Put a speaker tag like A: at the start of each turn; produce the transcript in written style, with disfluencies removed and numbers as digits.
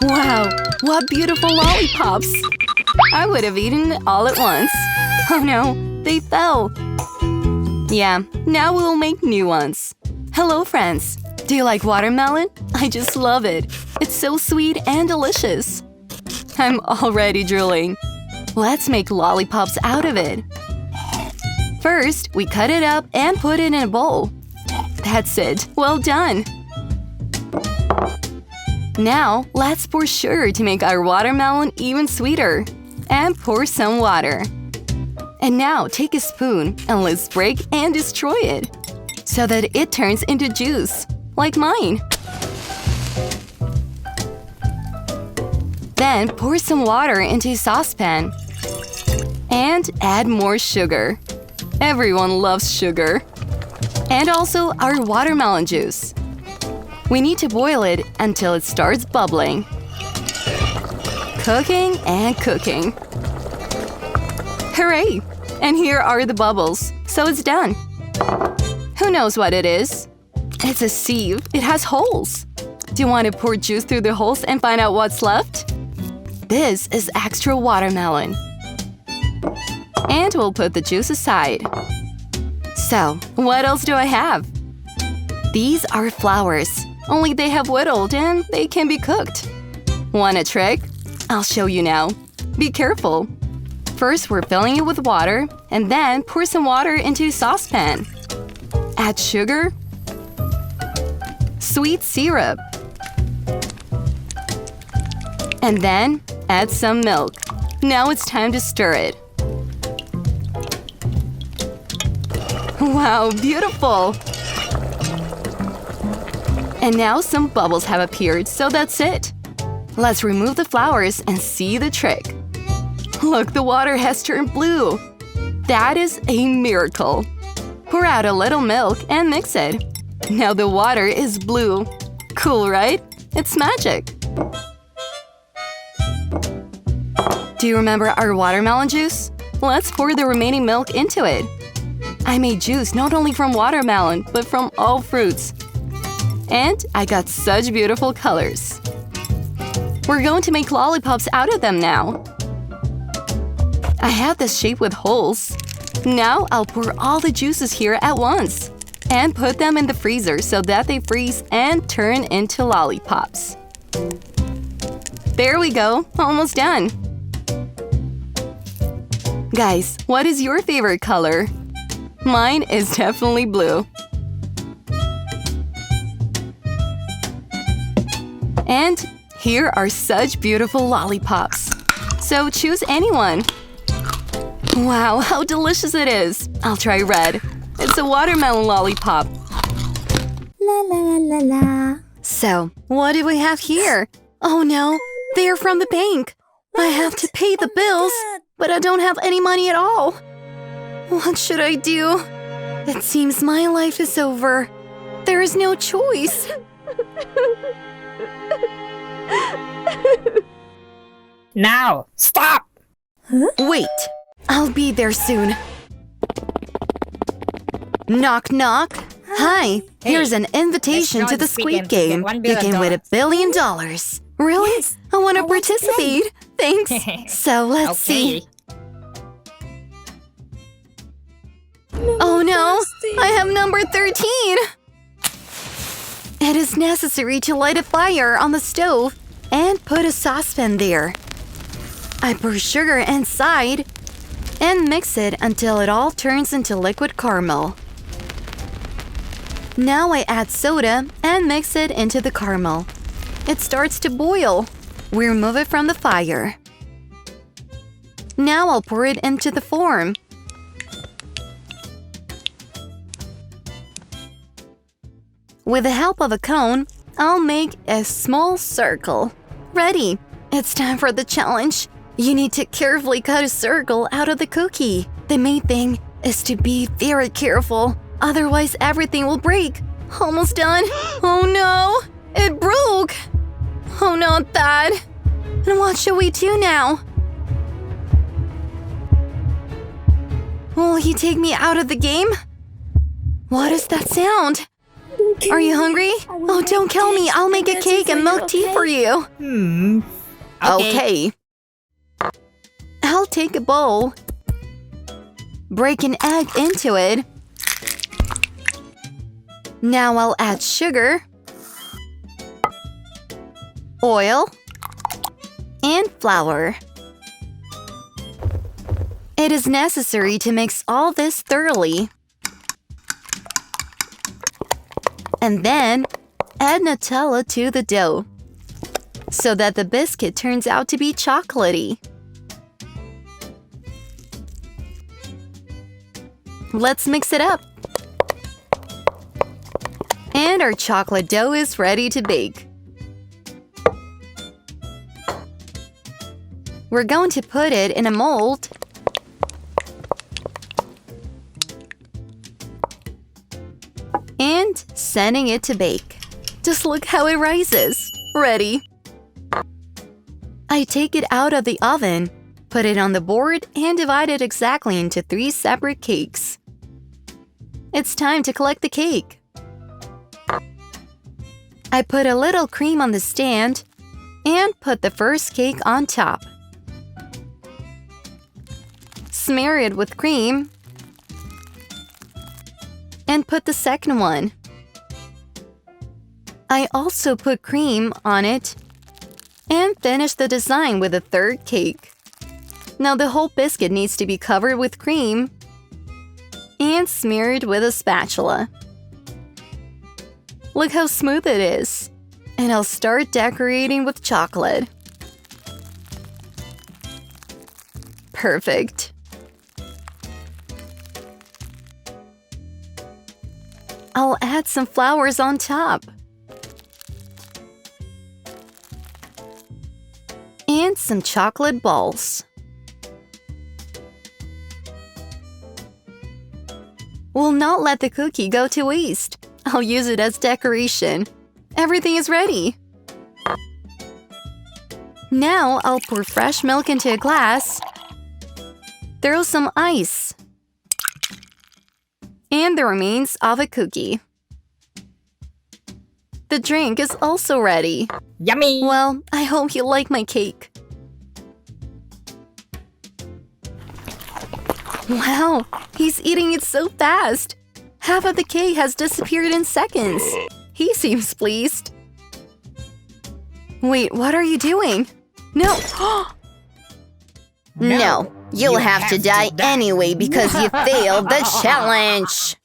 A: Wow, what beautiful lollipops! I would have eaten it all at once. Oh no, they fell. Yeah, now we'll make new ones. Hello, friends. Do you like watermelon? I just love it. It's so sweet and delicious. I'm already drooling. Let's make lollipops out of it. First, we cut it up and put it in a bowl. That's it. Well done. Now, let's pour sugar to make our watermelon even sweeter. And pour some water. And now, take a spoon and let's break and destroy it, so that it turns into juice, like mine. Then, pour some water into a saucepan. And add more sugar. Everyone loves sugar. And also our watermelon juice. We need to boil it until it starts bubbling. Cooking and cooking. Hooray! And here are the bubbles, so it's done. Who knows what it is? It's a sieve. It has holes. Do you want to pour juice through the holes and find out what's left? This is extra watermelon. And we'll put the juice aside. So, what else do I have? These are flowers, only they have whittled and they can be cooked. Want a trick? I'll show you now. Be careful. First, we're filling it with water, and then pour some water into a saucepan. Add sugar, sweet syrup, and then add some milk. Now it's time to stir it. Wow, beautiful! And now some bubbles have appeared, so that's it. Let's remove the flowers and see the trick. Look, the water has turned blue. That is a miracle. Pour out a little milk and mix it. Now the water is blue. Cool, right? It's magic. Do you remember our watermelon juice? Let's pour the remaining milk into it. I made juice not only from watermelon, but from all fruits. And I got such beautiful colors. We're going to make lollipops out of them now. I have this shape with holes. Now I'll pour all the juices here at once and put them in the freezer so that they freeze and turn into lollipops. There we go, almost done. Guys, what is your favorite color? Mine is definitely blue. And here are such beautiful lollipops. So choose anyone. Wow, how delicious it is! I'll try red. It's a watermelon lollipop.
B: La la la la la.
A: So, what do we have here? Oh no, they are from the bank. I have to pay the bills, but I don't have any money at all. What should I do? It seems my life is over. There is no choice.
C: Now, stop!
A: Wait, I'll be there soon. Knock, knock. Hi, here's an invitation to the Squid Game. You can win $1 billion. Really?
B: Yes,
A: I want to
B: I want to
A: participate. Thanks. So let's see. Oh no, I have number 13. It is necessary to light a fire on the stove and put a saucepan there. I pour sugar inside and mix it until it all turns into liquid caramel. Now I add soda and mix it into the caramel. It starts to boil. We remove it from the fire. Now I'll pour it into the form. With the help of a cone, I'll make a small circle. Ready! It's time for the challenge. You need to carefully cut a circle out of the cookie. The main thing is to be very careful, otherwise everything will break. Almost done. Oh no! It broke! Oh, not that. And what should we do now? Will he take me out of the game? What is that sound? Are you hungry? Oh, don't kill me. I'll make a cake and milk tea for you. Okay. I'll take a bowl. Break an egg into it. Now I'll add sugar, oil, and flour. It is necessary to mix all this thoroughly. And then add Nutella to the dough so that the biscuit turns out to be chocolatey. Let's mix it up. And our chocolate dough is ready to bake. We're going to put it in a mold. And sending it to bake. Just look how it rises. Ready. I take it out of the oven, put it on the board, and divide it exactly into 3 separate cakes. It's time to collect the cake. I put a little cream on the stand and put the first cake on top. Smear it with cream and put the second one. I also put cream on it and finish the design with the third cake. Now the whole biscuit needs to be covered with cream and smeared with a spatula. Look how smooth it is. And I'll start decorating with chocolate. Perfect. I'll add some flowers on top. And some chocolate balls. We'll not let the cookie go to waste. I'll use it as decoration. Everything is ready. Now I'll pour fresh milk into a glass. Throw some ice. And the remains of a cookie. The drink is also ready.
C: Yummy!
A: Well, I hope you like my cake. Wow, he's eating it so fast. Half of the cake has disappeared in seconds. He seems pleased. Wait, what are you doing? No. No, you'll have to die anyway because you failed the challenge.